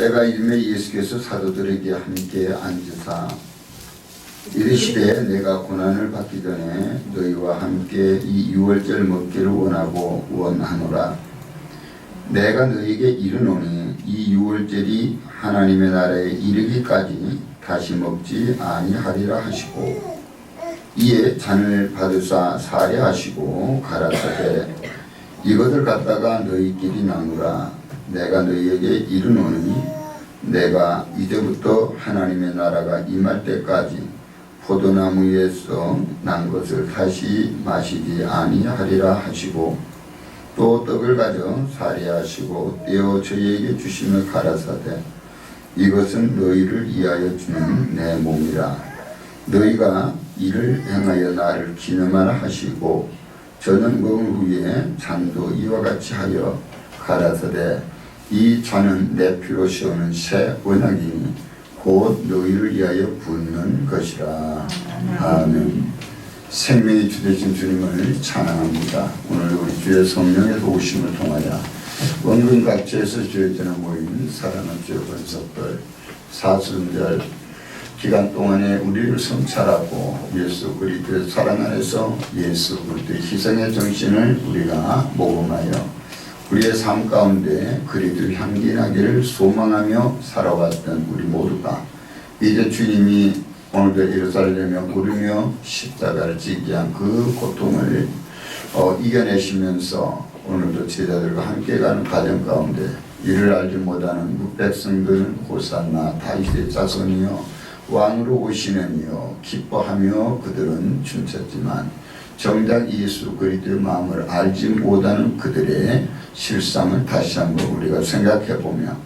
때가 이르매 예수께서 사도들에게 함께 앉으사 이르시되 내가 고난을 받기 전에 너희와 함께 이 유월절 먹기를 원하노라. 내가 너희에게 이르노니 이 유월절이 하나님의 나라에 이르기까지 다시 먹지 아니하리라 하시고 이에 잔을 받으사 사례하시고 가라사대 이것을 갖다가 너희끼리 나누라. 내가 너희에게 이르노니 내가 이제부터 하나님의 나라가 임할 때까지 포도나무에서 난 것을 다시 마시지 아니하리라 하시고 또 떡을 가져 사례하시고 떼어 저희에게 주시며 가라사대 이것은 너희를 위하여 주는 내 몸이라. 너희가 이를 행하여 나를 기념하라 하시고 저는 먹은 후에 잔도 이와 같이 하여 가라사대 이 잔은 내 피로 씌우는 새 언약이니 곧 너희를 위하여 붓는 것이라. 아멘. 생명의 주 되신 주님을 찬양합니다. 오늘 우리 주의 성령의 도우심을 통하여 원근 각지에서 주의 전에 모인 사랑하는 주의 권속들 사순절 기간 동안에 우리를 성찰하고 예수 그리스도의 사랑 안에서 예수 그리스도의 희생의 정신을 우리가 모범하여 우리의 삶 가운데 그리스도를 향기나기를 소망하며 살아왔던 우리 모두가 이제 주님이 오늘도 예루살렘에 오르며 십자가를 지기 위한 그 고통을 이겨내시면서 오늘도 제자들과 함께 가는 과정 가운데 이를 알지 못하는 백성들은 호산나 다윗의 자손이요 왕으로 오시느니요 기뻐하며 그들은 춤췄지만 정작 예수 그리스도의 마음을 알지 못하는 그들의 실상을 다시 한번 우리가 생각해보며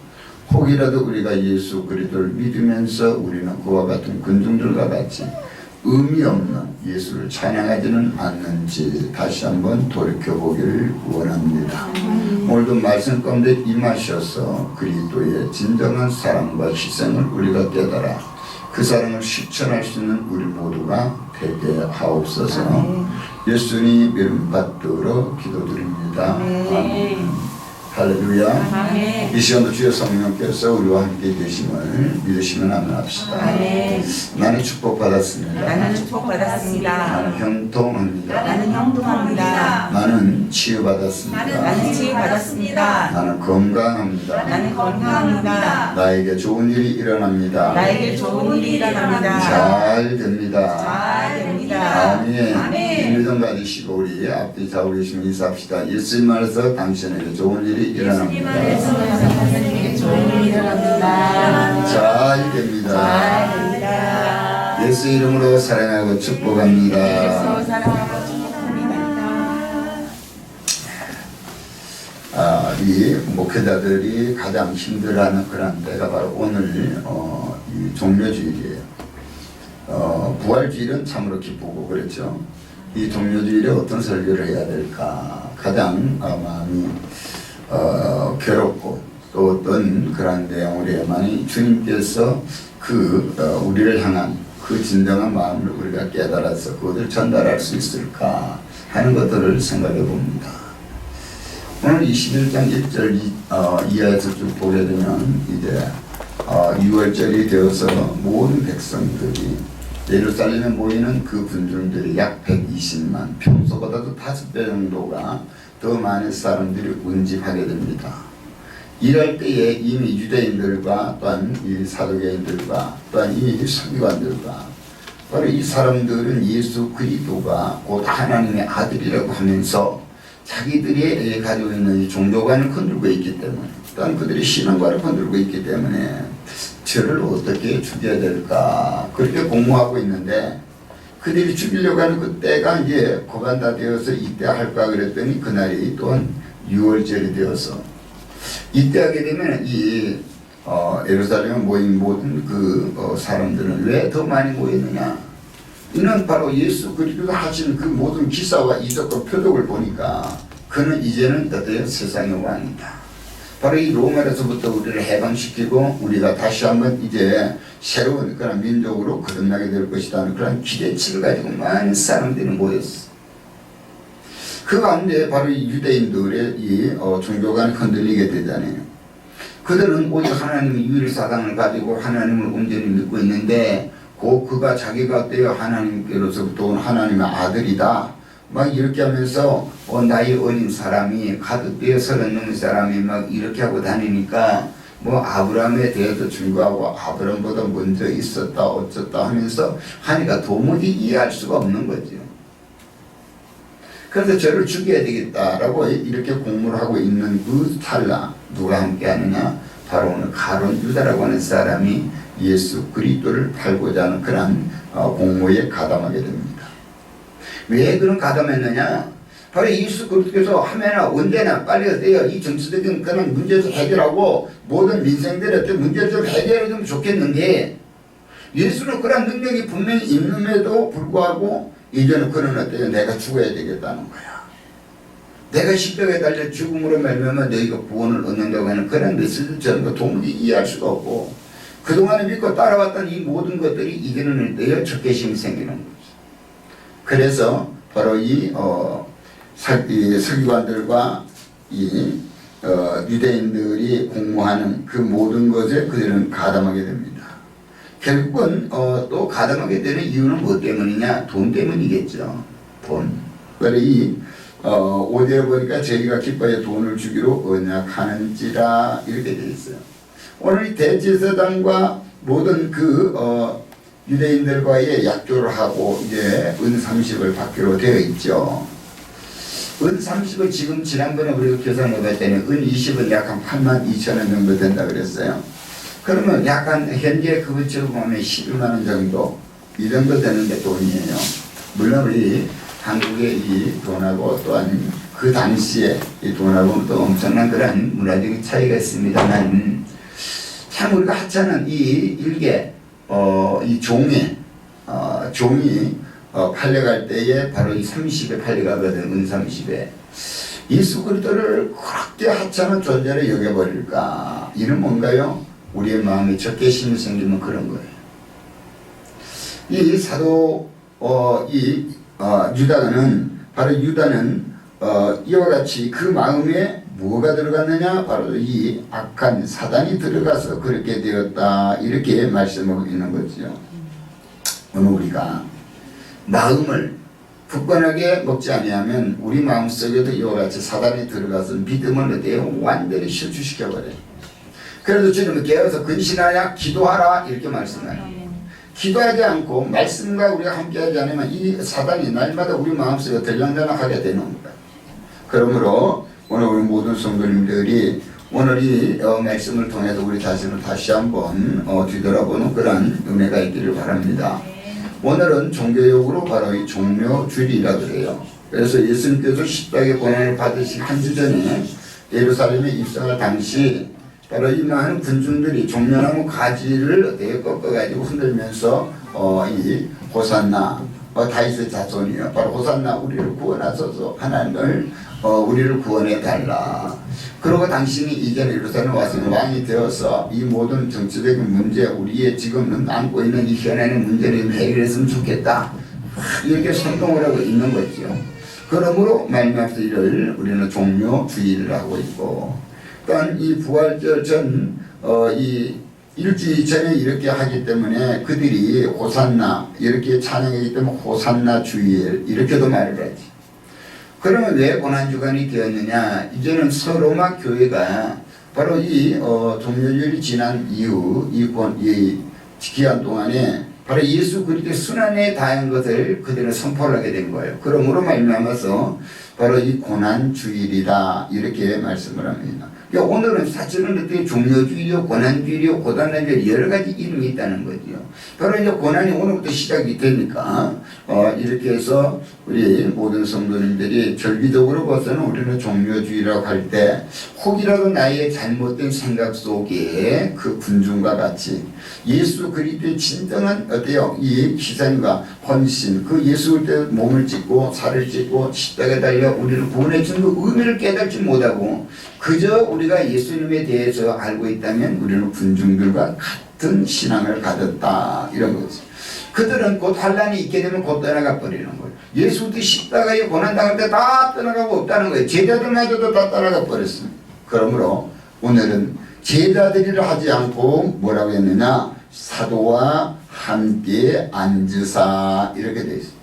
혹이라도 우리가 예수 그리스도를 믿으면서 우리는 그와 같은 군중들과 같이 의미 없는 예수를 찬양하지는 않는지 다시 한번 돌이켜보기를 원합니다. 오늘도 말씀 가운데 임하셔서 그리스도의 진정한 사랑과 희생을 우리가 깨달아 그 사랑을 실천할 수 있는 우리 모두가 되게 하옵소서. 예수님 이름 받들어 기도드립니다. 아멘. 할렐루야. 이 시간도 주의 성령께서 우리와 함께 계심을 믿으시면 아멘합시다. 나는 축복받았습니다. 나는 축복받았습니다. 나는 형통합니다. 나는 형통합니다. 나는 치유받았습니다. 나는 치유받았습니다. 나는 건강합니다. 나는 건강합니다. 나에게 좋은 일이 일어납니다. 나에게 좋은 일이 일어납니다. 잘 됩니다. 잘 됩니다. 아멘. 믿음 가지시고 우리 앞뒤 좌우 계시면 인사합시다. 예수님 안에서 당신에게 좋은 일이 일어납니다. 예수님에게 좋은 일이 일어납니다. 잘 됩니다. 잘 됩니다. 예수 이름으로 사랑하고 축복합니다. 예수 사랑하고 축복합니다. 이 목회자들이 가장 힘들어하는 그런 때가 바로 오늘 이 종료주일이에요. 부활주일은 참으로 기쁘고 그렇죠. 이 종료주일에 어떤 설교를 해야 될까 가장 마음이 괴롭고 또 어떤 그런 내용을 해야만이 주님께서 우리를 향한 그 진정한 마음을 우리가 깨달아서 그것을 전달할 수 있을까 하는 것들을 생각해 봅니다. 오늘 21장 1절 이하에서 쭉 보게 되면 이제 6월절이 되어서 모든 백성들이 예루살렘에 모이는 그 군중들이 약 120만, 평소보다도 5배 정도가 더 많은 사람들이 운집하게 됩니다. 이럴 때에 이미 유대인들과 또한 이 사두개인들과 또한 이 서기관들과 바로 이 사람들은 예수 그리스도가 곧 하나님의 아들이라고 하면서 자기들이 가지고 있는 이 종교관을 건들고 있기 때문에 또한 그들의 신앙관을 건들고 있기 때문에 저를 어떻게 죽여야 될까 그렇게 공모하고 있는데 그들이 죽이려고 하는 그 때가 이제 고반 다 되어서 이때 할까 그랬더니 그날이 또한 6월절이 되어서 이때 하게 되면 이 예루살렘에 모인 모든 그 사람들은 왜 더 많이 모였느냐 이는 바로 예수 그리스도가 하시는 그 모든 기사와 이적과 표적을 보니까 그는 이제는 어때요? 세상의 왕이다. 바로 이 로마에서부터 우리를 해방시키고 우리가 다시 한번 이제 새로운 그런 민족으로 거듭나게 될 것이라는 그런 기대치를 가지고 많은 사람들이 모였어. 그 가운데 바로 이 유대인들의 이 종교관이 흔들리게 되잖아요. 그들은 오직 하나님의 유일 사상을 가지고 하나님을 온전히 믿고 있는데 그가 자기가 어때요? 하나님께로서부터 온 하나님의 아들이다. 막 이렇게 하면서 나이 어린 사람이 가득 되어 30 넘은 사람이 막 이렇게 하고 다니니까 뭐 아브라함에 대해서 증거하고 아브라함보다 먼저 있었다 어쩌다 하면서 하니까 도무지 이해할 수가 없는 거죠. 그래서 저를 죽여야 되겠다라고 이렇게 공모를 하고 있는 그 찰나 누가 함께 하느냐? 바로 오늘 가룟 유다라고 하는 사람이 예수 그리스도를 팔고자 하는 그런 공모에 가담하게 됩니다. 왜 그런 가담했느냐? 바로 예수 그리스도께서 하면은 언제나 빨리 어때요? 이 정치적인 그런 문제도 해결하고 모든 민생들의 어떤 문제를 좀 해결해 주면 좋겠는데 예수는 그런 능력이 분명히 있음에도 불구하고 이제는 그는 어때요? 내가 죽어야 되겠다는 거야. 내가 십자가에 달려 죽음으로 말미암아 너희가 구원을 얻는다고 하는 그런 메시지를 저는 도무지 이해할 수가 없고 그동안에 믿고 따라왔던 이 모든 것들이 이제는 어때요? 적개심이 생기는 거죠. 그래서 바로 이 서기관들과 이 유대인들이 공모하는 그 모든 것에 그들은 가담하게 됩니다. 결국은 또 가담하게 되는 이유는 뭐 때문이냐? 돈 때문이겠죠. 돈. 그래서 이 5절에 보니까 저희가 기뻐해 돈을 주기로 언약하는지라 이렇게 되어 있어요. 오늘 이 대제사장과 모든 그 유대인들과의 약조를 하고 이제 은 30을 받기로 되어 있죠. 은 30을 지금 지난번에 우리가 계산해 봤을 때는 은 20은 약 한 82,000원 정도 된다 그랬어요. 그러면 약간 현재 그것처럼 보면 11만 원 정도 이 정도 되는데 돈이에요. 물론 우리 한국의 이 돈하고 또한 그 당시에 이 돈하고 또 엄청난 그런 문화적인 차이가 있습니다만 참 우리가 하찮은 이 일개 이 종이 팔려갈 때에 바로 이 30에 팔려가거든. 은 30에 예수 그리스도를 그렇게 하찮은 존재로 여겨버릴까? 이는 뭔가요? 우리의 마음에 적개심이 생기면 그런 거예요. 이 사도 유다는 바로 유다는 이와 같이 그 마음에 뭐가 들어갔느냐? 바로 이 악한 사단이 들어가서 그렇게 되었다. 이렇게 말씀하고 있는 거죠. 오늘 우리가 마음을 굳건하게 먹지 아니하면 우리 마음속에도 이와 같이 사단이 들어가서 믿음을 어때요? 완전히 실추시켜버려요. 그래도 주님은 깨어서 근신하냐? 기도하라 이렇게 말씀해요. 기도하지 않고 말씀과 우리가 함께하지 않으면 이 사단이 날마다 우리 마음속에 들락날락하게 되는 거예요. 그러므로 오늘 우리 모든 성도님들이 오늘 이 말씀을 통해서 우리 자신을 다시 한번 뒤돌아보는 그런 은혜가 있기를 바랍니다. 오늘은 종교욕으로 바로 이 종묘주일이라 그래요. 그래서 예수님께서 십자가의 고난을 받으신 한 주 전에 예루살렘에 입성할 당시 바로 이 많은 군중들이 종려나무 가지를 어떻게 꺾어가지고 흔들면서 이 호산나 다윗의 자손이요. 바로 호산나 우리를 구원하소서 하나님을 우리를 구원해 달라. 그리고 당신이 이제 예루살렘 와서 왕이 되어서 이 모든 정치적인 문제 우리의 지금 안고 있는 이 현안의 문제를 해결했으면 좋겠다. 이렇게 선동을 하고 있는 거죠. 그러므로 말미암아서 이를 우리는 종묘주의를 하고 있고 또한 이 부활절 전 이 일주일 전에 이렇게 하기 때문에 그들이 호산나 이렇게 찬양하기 때문에 호산나 주일 이렇게도 말을 하지. 그러면 왜 고난주간이 되었느냐? 이제는 서로마 교회가 바로 이 종료절이 지난 이후 이 기간 동안에 바로 예수 그리스도의 순환에 다한 것을 그들은 선포를 하게 된 거예요. 그러므로 말미암아서 바로 이 고난주일이다 이렇게 말씀을 합니다. 그러니까 오늘은 사실은 어떻게 종료주일이요, 고난주일이요, 고단주일 여러 가지 이름이 있다는 거죠. 바로 이제 고난이 오늘부터 시작이 되니까 이렇게 해서 우리 모든 성도님들이 절기적으로 봐서는 우리는 종료주일이라고 할 때 혹이라도 나의 잘못된 생각 속에 그 군중과 같이 예수 그리스도의 진정한 어때요? 이 희생과 헌신, 그 예수 그리스도의 몸을 찢고 살을 찢고 십자가에 달려 우리를 구원해 준 그 의미를 깨닫지 못하고 그저 우리가 예수님에 대해서 알고 있다면 우리는 군중들과 같은 신앙을 가졌다 이런 거지. 그들은 곧 환란이 있게 되면 곧 떠나가 버리는 거예요. 예수도 십자가에 고난당할 때 다 떠나가고 없다는 거예요. 제자들마저도 다 떠나가 버렸습니다. 그러므로 오늘은 제자들이라 하지 않고 뭐라고 했느냐? 사도와 함께 앉으사 이렇게 되어 있습니다.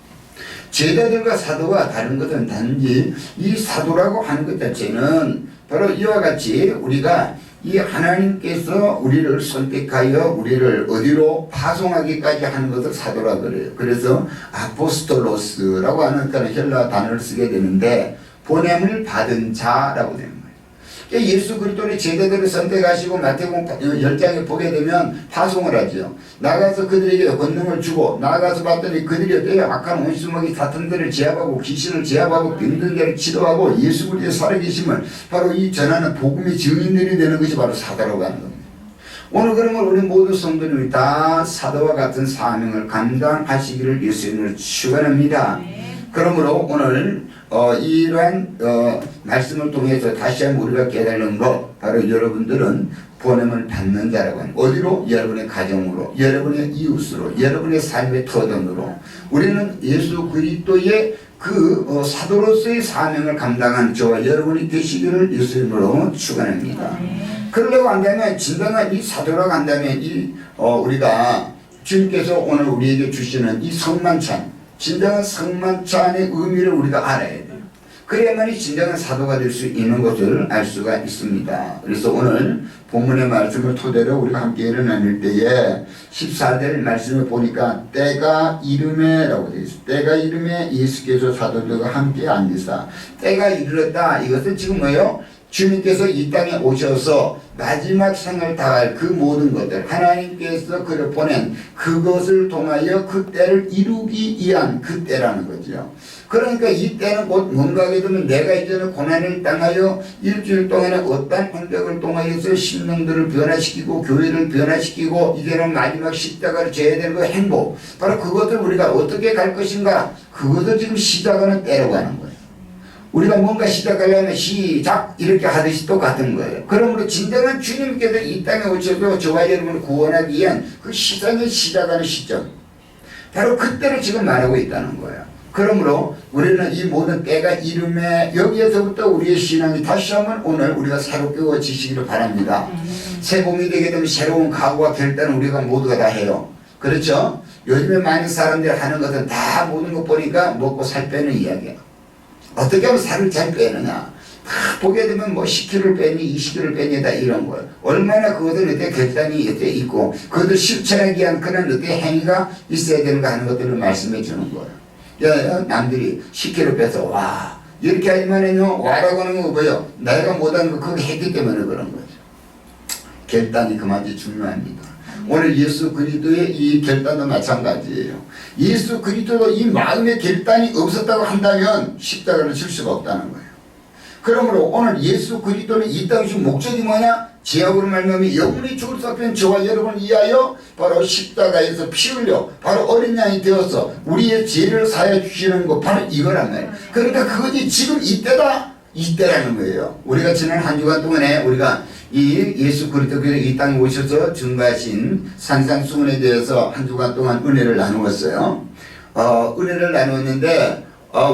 제자들과 사도가 다른 것은 단지 이 사도라고 하는 것 자체는 바로 이와 같이 우리가 이 하나님께서 우리를 선택하여 우리를 어디로 파송하기까지 하는 것을 사도라 그래요. 그래서 아포스톨로스라고 하는 그런 헬라 단어를 쓰게 되는데 보냄을 받은 자라고 되는 거예요. 예수 그리스도의 제자들을 선택하시고 마태복음 10장에 보게 되면 파송을 하죠. 나가서 그들에게 권능을 주고 나가서 봤더니 그들이 어때요? 악한 원수먹이 사탄들을 제압하고 귀신을 제압하고 병든 자를 치료하고 예수 그리스도의 살아계심을 바로 이 전하는 복음의 증인들이 되는 것이 바로 사도라고 하는 겁니다. 오늘 그러면 우리 모든 성도님이 다 사도와 같은 사명을 감당하시기를 예수님을 축원합니다. 그러므로 오늘 이러한 말씀을 통해서 다시 한번 우리가 깨달은 것 바로 여러분들은 보냄을 받는 자라고 하는 어디로? 여러분의 가정으로, 여러분의 이웃으로, 여러분의 삶의 터전으로 우리는 예수 그리스도의 그 사도로서의 사명을 감당한 저와 여러분이 되시기를 예수님으로 축원합니다. 그러려고 한다면 진정한 이 사도라고 한다면 우리가 주님께서 오늘 우리에게 주시는 이 성만찬 진정한 성만찬의 의미를 우리가 알아야 돼요. 그래야만이 진정한 사도가 될 수 있는 것을 알 수가 있습니다. 그래서 오늘 본문의 말씀을 토대로 우리가 함께 일어나는 때에 14절 말씀을 보니까 때가 이름에 라고 되어 있어요. 때가 이름에 예수께서 사도들과 함께 앉으사 때가 이르렀다. 이것은 지금 뭐예요? 주님께서 이 땅에 오셔서 마지막 생을 다할 그 모든 것들 하나님께서 그를 보낸 그것을 통하여 그 때를 이루기 위한 그 때라는 거죠. 그러니까 이 때는 곧 뭔가 하게 되면 내가 이제는 고난을 당하여 일주일 동안에 어떤 환경을 통하여서 심령들을 변화시키고 교회를 변화시키고 이제는 마지막 십자가를 져야 되는 그 행복 바로 그것을 우리가 어떻게 갈 것인가 그것을 지금 시작하는 때라고 하는 거예요. 우리가 뭔가 시작하려면 시작 이렇게 하듯이 똑같은 거예요. 그러므로 진정한 주님께서 이 땅에 오셔서 저와 여러분을 구원하기 위한 그 시장을 시작하는 시점 바로 그때를 지금 말하고 있다는 거예요. 그러므로 우리는 이 모든 때가 이름에 여기에서부터 우리의 신앙이 다시 한번 오늘 우리가 새롭게 지시기를 바랍니다. 새 봄이 되게 되면 새로운 각오와 결단을 우리가 모두가 다 해요. 그렇죠? 요즘에 많은 사람들이 하는 것은 다 모든 것 보니까 먹고 살 빼는 이야기야. 어떻게 하면 살을 잘 빼느냐. 다 보게 되면 뭐 10kg를 빼니 20kg를 빼니 다 이런 거예요. 얼마나 그것을 어때 결단이 어때 있고 그것을 실천하기 위한 그런 어때 행위가 있어야 되는가 하는 것들을 말씀해 주는 거예요. 남들이 10kg 빼서 와 이렇게 하지만은요 와라고 하는 거 뭐예요? 내가 못하는 거 그거 했기 때문에 그런 거죠. 결단이 그만큼 중요합니다. 오늘 예수 그리스도의 이 결단도 마찬가지예요. 예수 그리스도도 이 마음의 결단이 없었다고 한다면 십자가를 칠 수가 없다는 거예요. 그러므로 오늘 예수 그리스도는 이 땅에 준 목적이 뭐냐? 죄악으로 말미암아 영원히 죽을 수 없는 저와 여러분을 위하여 바로 십자가에서 피 흘려 바로 어린 양이 되어서 우리의 죄를 사해 주시는 거 바로 이거란 말이에요. 그러니까 그것이 지금 이때다 이때라는 거예요. 우리가 지난 한 주간 동안에 우리가 이 예수 그리스도께서 이 땅에 오셔서 증거하신 산상수훈에 대해서 한 주간 동안 은혜를 나누었어요. 은혜를 나누었는데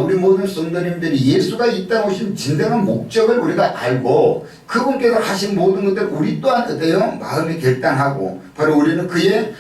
우리 모든 성도님들이 예수가 이 땅에 오신 진정한 목적을 우리가 알고 그분께서 하신 모든 것들 우리 또한 어때요? 마음에 결단하고 바로 우리는 그의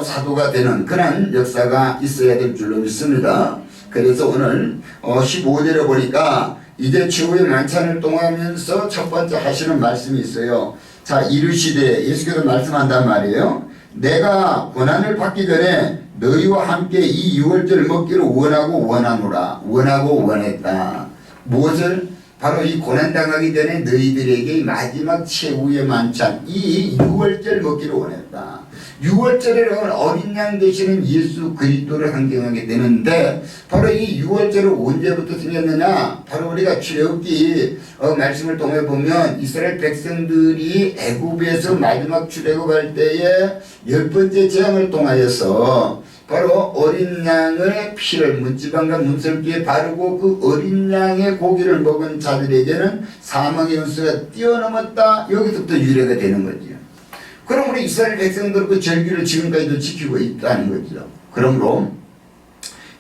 사도가 되는 그런 역사가 있어야 될 줄로 믿습니다. 그래서 오늘 15절에 보니까 이제 최후의 만찬을 통하면서 첫 번째 하시는 말씀이 있어요. 자, 이르시되 예수께서 말씀한단 말이에요. 내가 고난을 받기 전에 너희와 함께 이 유월절 먹기를 원하고 원하노라. 원하고 원했다. 무엇을? 바로 이 고난당하기 전에 너희들에게 마지막 최후의 만찬 이 유월절 먹기를 원했다. 유월절에는 어린 양 되시는 예수 그리스도를 환경하게 되는데 바로 이 유월절은 언제부터 생겼느냐? 바로 우리가 출애굽기 말씀을 통해 보면 이스라엘 백성들이 애굽에서 마지막 출애굽할 때에 10번째 재앙을 통하여서 바로 어린 양의 피를 문지방과 문설기에 바르고 그 어린 양의 고기를 먹은 자들에게는 사망의 연수가 뛰어넘었다. 여기서부터 유래가 되는 거죠. 그러므로 이스라엘 백성들 그 절기를 지금까지도 지키고 있다는 거죠. 그러므로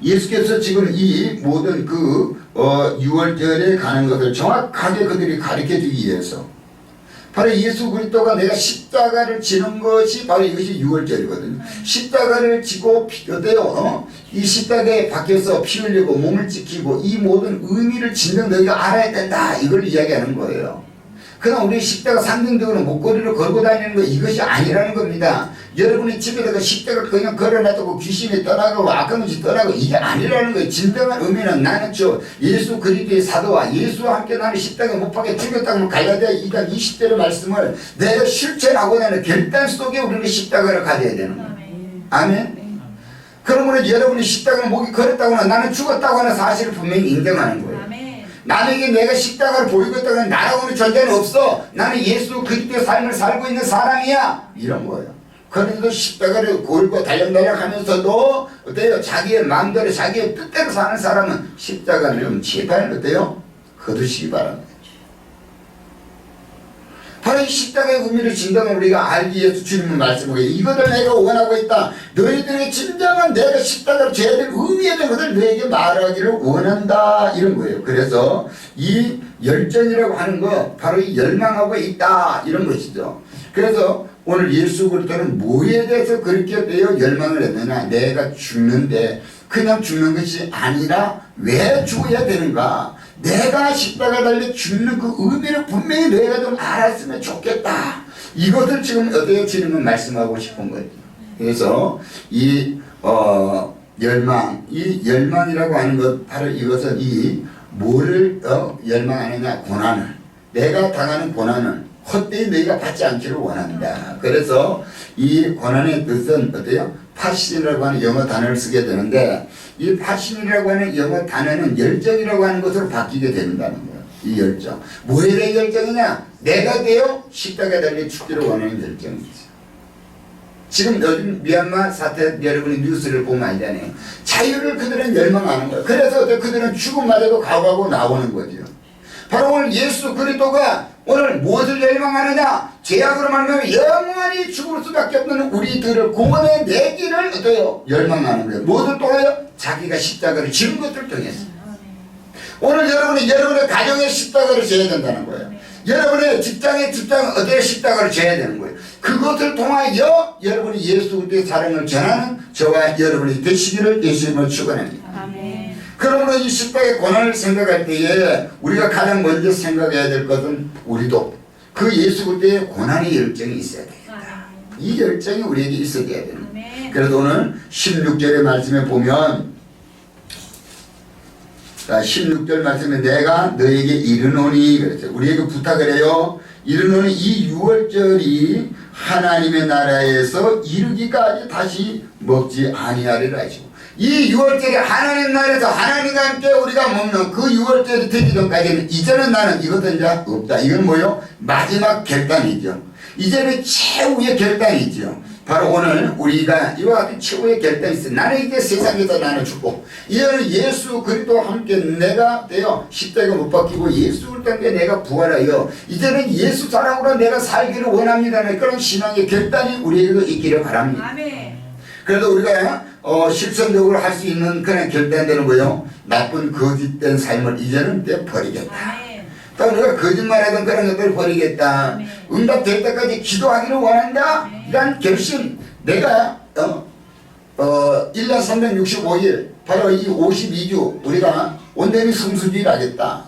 예수께서 지금 이 모든 그 유월절에 가는 것을 정확하게 그들이 가르쳐 주기 위해서 바로 예수 그리스도가 내가 십자가를 지는 것이 바로 이것이 유월절이거든요. 십자가를 지고 어때요? 이 십자가에 박혀서 피 흘리고 몸을 지키고 이 모든 의미를 진정 너희가 알아야 된다. 이걸 이야기하는 거예요. 그냥 우리 십자가 상징적으로 목걸이를 걸고 다니는 거 이것이 아니라는 겁니다. 여러분이 집에다가 십자가 그냥 걸어놔두고 귀신이 떠나고 악한 것이 떠나고 이게 아니라는 거예요. 진정한 의미는 나는 저 예수 그리스도의 사도와 예수와 함께 나는 십자가에 못 박혀 죽였다고 갈라디아 2장 20절의 말씀을 내가 실천하고 하는 결단 속에 우리는 십자가를 가져야 되는 거예요. 아멘. 그러므로 여러분이 십자가를 목이 걸었다거나 나는 죽었다고 하는 사실을 분명히 인정하는 거예요. 남에게 내가 십자가를 보이고 있다고 나라고는 존재는 없어. 나는 예수 그리스도의 삶을 살고 있는 사람이야. 이런 거예요. 그런데도 십자가를 걸고 달랑달랑 하면서도 어때요? 자기의 마음대로 자기의 뜻대로 사는 사람은 십자가를 좀 제발 어때요? 거두시기 바랍니다. 바로 이 십자가의 의미를 진정을 우리가 알기 위해서 주님은 말씀하고 이것을 내가 원하고 있다. 너희들의 진정한 내가 십자가를 져야 될 의미에 대한 것을 너에게 말하기를 원한다. 이런 거예요. 그래서 이 열정이라고 하는 거 바로 이 열망하고 있다. 이런 것이죠. 그래서 오늘 예수 그리스도는 뭐에 대해서 그렇게 되어 열망을 했느냐. 내가 죽는데 그냥 죽는 것이 아니라 왜 죽어야 되는가. 내가 십자가 달려 죽는 그 의미를 분명히 너희가 좀 알았으면 좋겠다. 이것을 지금 어디에 주님은 말씀하고 싶은 거예요. 그래서 이 열망, 이 열망이라고 하는 것 바로 이것은 이 뭐를 열망하느냐. 고난을, 내가 당하는 고난을 헛되이 너희가 받지 않기를 원한다. 그래서 이 고난의 뜻은 어때요? 파신이라고 하는 영어 단어를 쓰게 되는데 이 파신이라고 하는 영어 단어는 열정이라고 하는 것으로 바뀌게 된다는 거예요. 이 열정. 뭐에 대한 열정이냐? 내가 되어 십자가에 달려 죽기를 원하는 열정이죠. 지금 요즘 미얀마 사태 여러분이 뉴스를 보면 알잖아요. 자유를 그들은 열망하는 거예요. 그래서 그들은 죽음마저도 각오하고 나오는 거죠. 바로 오늘 예수 그리스도가 오늘 무엇을 열망하느냐? 죄악으로 말하면 영원히 죽을 수밖에 없는 우리들을 구원해 내기를 어때요? 열망하는 거예요. 무엇을 통하여? 자기가 십자가를 지는 것을 통해서. 오늘 여러분이 여러분의 가정에 십자가를 져야 된다는 거예요. 여러분의 직장에 어디에 십자가를 져야 되는 거예요. 그것을 통하여 여러분이 예수 그리스도의 사랑을 전하는 저와 여러분이 되시기를 예수님을 축원합니다. 아멘. 그러므로 이 십자가의 고난을 생각할 때에 우리가 가장 먼저 생각해야 될 것은 우리도 그 예수 그리스도의 고난의 열정이 있어야 되겠다. 이 열정이 우리에게 있어야 되는 거예요. 그래서 오늘 16절의 말씀에 보면 16절 말씀에 내가 너에게 이르노니 그랬어요. 우리에게 부탁을 해요. 이르노니 이 유월절이 하나님의 나라에서 이르기까지 다시 먹지 아니하리라 하시고 이 유월절이 하나님 나라에서 하나님과 함께 우리가 먹는 그 유월절이 되기 전까지는 이제는 나는 이것은 이제 없다. 이건 뭐요? 마지막 결단이죠. 이제는 최후의 결단이죠. 바로 오늘 우리가 이와 같은 최후의 결단이 있어. 나는 이제 세상에서 나는 죽고 이제는 예수 그리스도와 함께 내가 되어 십자가 못 박히고 예수 그리스도와 함께 내가 부활하여 이제는 예수 사랑으로 내가 살기를 원합니다는 그런 신앙의 결단이 우리에게도 있기를 바랍니다. 아멘. 그래도 우리가 실천적으로 할 수 있는 그런 결단되는 거요. 나쁜 거짓된 삶을 이제는 버리겠다. 아멘. 또 우리가 거짓말하던 그런 것들을 버리겠다. 응답될 때까지 기도하기를 원한다. 이런 결심. 내가 1년 365일 바로 이 52주 우리가 온전히 성수주의를 하겠다.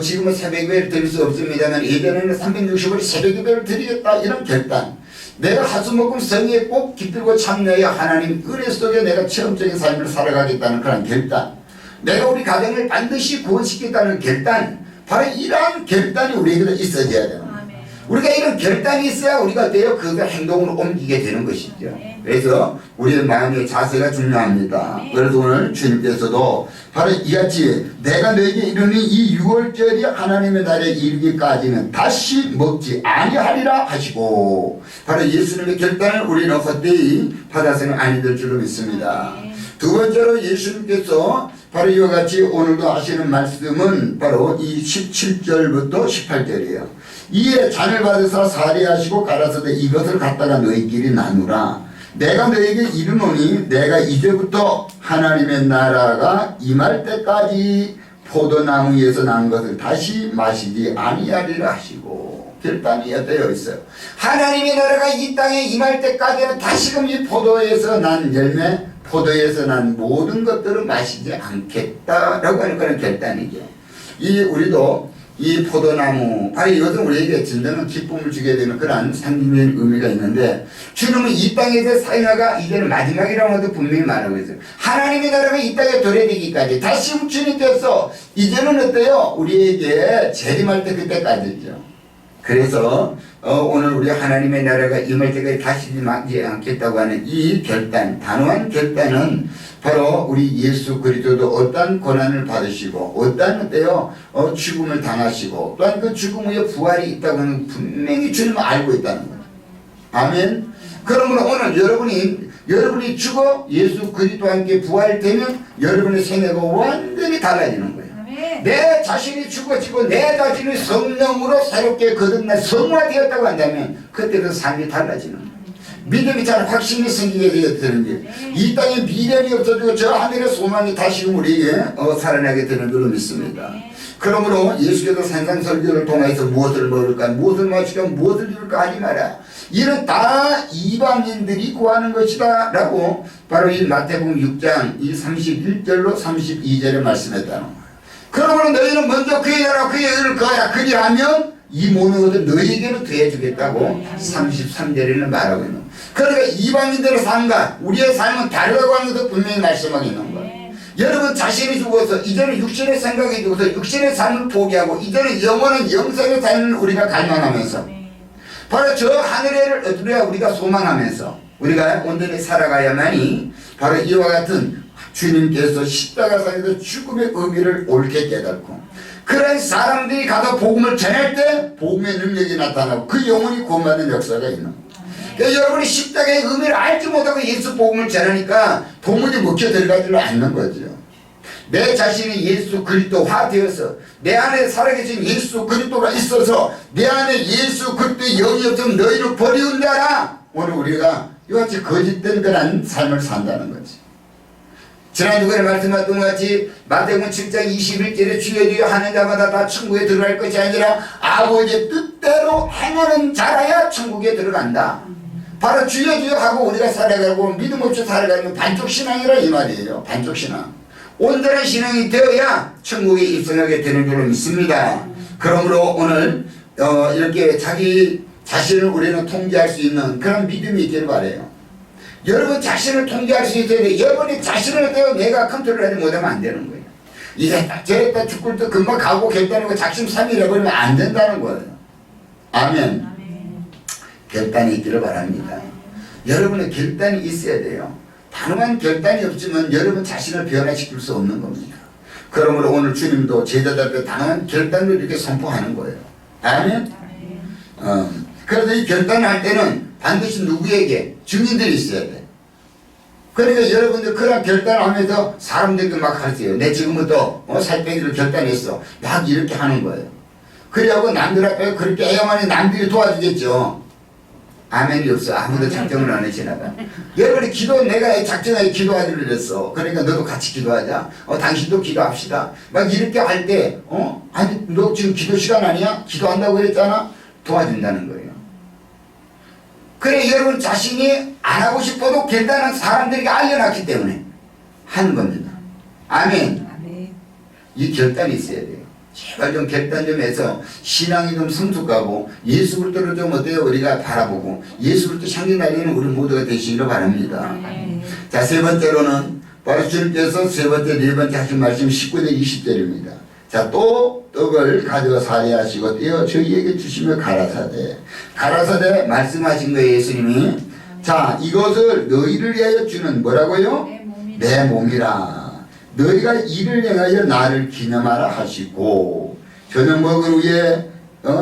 지금은 새벽 예배를 드릴 수 없습니다만 예전에는 365일 새벽 예배를 드리겠다. 이런 결단. 내가 하수목금 성에 꼭 깃들고 참여하여 하나님 은혜 속에 내가 체험적인 삶을 살아가겠다는 그런 결단. 내가 우리 가정을 반드시 구원시키겠다는 결단. 바로 이러한 결단이 우리에게도 있어져야 되는 거예요. 우리가 이런 결단이 있어야 우리가 되어 그 행동으로 옮기게 되는 것이죠. 그래서 우리의 마음의 자세가 중요합니다. 그래서 오늘 주님께서도 바로 이같이 내가 너에게 이르니 이 유월절이 하나님의 날에 이르기까지는 다시 먹지 아니하리라 하시고 바로 예수님의 결단을 우리는 헛되이 받아서는 아니 될 줄로 믿습니다. 두 번째로 예수님께서 바로 이와 같이 오늘도 하시는 말씀은 바로 이 17절부터 18절이에요. 이에 잔을 받으사 살해하시고 가라사대 이것을 갖다가 너희끼리 나누라. 내가 너에게 이르노니 내가 이제부터 하나님의 나라가 임할 때까지 포도나무 위에서 난 것을 다시 마시지 아니하리라 하시고 결단이 되어 있어요. 하나님의 나라가 이 땅에 임할 때까지는 다시금 이 포도에서 난 열매, 포도에서 난 모든 것들을 마시지 않겠다라고 하는 그런 결단이죠. 우리도 이 포도나무, 바로 이것은 우리에게 진정한 기쁨을 주게 되는 그런 상징적인 의미가 있는데, 주님은 이 땅에서 사역가 이제는 마지막이라고 해도 분명히 말하고 있어요. 하나님의 나라가 이 땅에 도래되기까지 다시 주님께서 이제는 어때요? 우리에게 재림할 때 그때까지죠. 그래서 오늘 우리 하나님의 나라가 임할 때까지 다시 임하지 않겠다고 하는 이 결단, 단호한 결단은 바로 우리 예수 그리스도도 어떠한 고난을 받으시고 어떠한 어때요? 죽음을 당하시고 또한 그 죽음 후에 부활이 있다고 하는 분명히 주님은 알고 있다는 거예요. 아멘. 그러므로 오늘 여러분이 죽어 예수 그리스도와 함께 부활되면 여러분의 생애가 완전히 달라지는 거예요. 내 자신이 죽어지고 내 자신이 성령으로 새롭게 거듭난 성화가 되었다고 한다면 그때도 삶이 달라지는 거예요. 믿음이 잘 확신이 생기게 되는 게 이 땅에 미련이 없어지고 저 하늘의 소망이 다시금 우리에게 살아나게 되는 줄로 믿습니다. 그러므로 예수께서 산상설교를 통해서 무엇을 먹을까 무엇을 마실까 무엇을 입을까 하지 마라. 이는 다 이방인들이 구하는 것이다 라고 바로 이 마태복음 6장 이 31절로 32절에 말씀했다는 거예요. 그러므로 너희는 먼저 그의 나라 그의 의를 구하라. 그리하면 이 모든 것을 너희에게로 더해주겠다고 33절에는 말하고 있는 거예요. 그러니까 이방인들의 삶과 우리의 삶은 다르다고 하는 것을 분명히 말씀하고 있는 거예요. 여러분 자신이 죽어서 이제는 육신의 생각이 죽어서 육신의 삶을 포기하고 이제는 영원한 영생의 삶을 우리가 갈망하면서 바로 저 하늘을 얻으려 우리가 소망하면서 우리가 온전히 살아가야만이 바로 이와 같은 주님께서 십자가상에서 죽음의 의미를 옳게 깨닫고 그런 사람들이 가서 복음을 전할 때 복음의 능력이 나타나고 그 영혼이 구원받는 역사가 있는 거예요. 그러니까 여러분이 십자가의 의미를 알지 못하고 예수 복음을 전하니까 도무지 먹혀 들어가지를 않는 거죠. 내 자신이 예수 그리스도화 되어서 내 안에 살아계신 예수 그리스도가 있어서 내 안에 예수 그리스도의 영이 없으면 너희를 버리운 자라. 오늘 우리가 이같이 거짓된 그런 삶을 산다는 거지. 지난주에 말씀하셨던 것 같이 마태복음 7장 21절에 주여 주여 하는 자마다 다 천국에 들어갈 것이 아니라 아버지의 뜻대로 행하는 자라야 천국에 들어간다. 바로 주여 주여 하고 우리가 살아가고 믿음 없이 살아가는 반쪽신앙이라 이 말이에요. 반쪽신앙. 온전한 신앙이 되어야 천국에 입성하게 되는 줄로 믿습니다. 그러므로 오늘 이렇게 자기 자신을 우리는 통제할 수 있는 그런 믿음이 있기를 바라요. 여러분 자신을 통제할 수 있어야 돼. 여러분이 자신을 내가 컨트롤하지 못하면 안 되는 거예요. 이랬다 저랬다 죽을 때 금방 가고 결단하고 작심삼일해버리면 안 된다는 거예요. 아멘. 결단이 있기를 바랍니다. 여러분의 결단이 있어야 돼요. 단호한 결단이 없으면 여러분 자신을 변화시킬 수 없는 겁니다. 그러므로 오늘 주님도 제자들한테 단호한 결단을 이렇게 선포하는 거예요. 아멘. 그래서 이 결단을 할 때는 반드시 누구에게 증인들이 있어야 돼. 그러니까 여러분들 그런 결단을 하면서 사람들도 막 하세요. 내 지금부터 살 빼기를 결단했어. 막 이렇게 하는 거예요. 그래갖고 남들 앞에 그렇게 해야만이 남들이 도와주겠죠. 아멘이 없어. 아무도 작정을 안 해 지나가. 여러분이 기도 내가 작정하게 기도하기로 그랬어. 그러니까 너도 같이 기도하자. 당신도 기도합시다. 막 이렇게 할 때 아니 너 지금 기도 시간 아니야? 기도한다고 그랬잖아. 도와준다는 거예요. 그래 여러분 자신이 안 하고 싶어도 결단한 사람들에게 알려놨기 때문에 하는 겁니다. 아멘. 이 결단이 있어야 돼요. 제발 좀 결단 좀 해서 신앙이 좀 성숙하고 예수 그리스도를 좀 어때요? 우리가 바라보고 예수 그리스도 향기 날리는 우리 모두가 되시기를 바랍니다. 자, 세 번째로는 바로 주님께서 세 번째, 네 번째 하신 말씀 19절 20절입니다. 자, 또 떡을 가져가 살해하시고 떼어 저희에게 주시며 가라사대 말씀하신 거예요. 예수님이 자 이것을 너희를 위하여 주는 뭐라고요? 내 몸이라. 너희가 이를 행하여 나를 기념하라 하시고 저녁 먹은 후에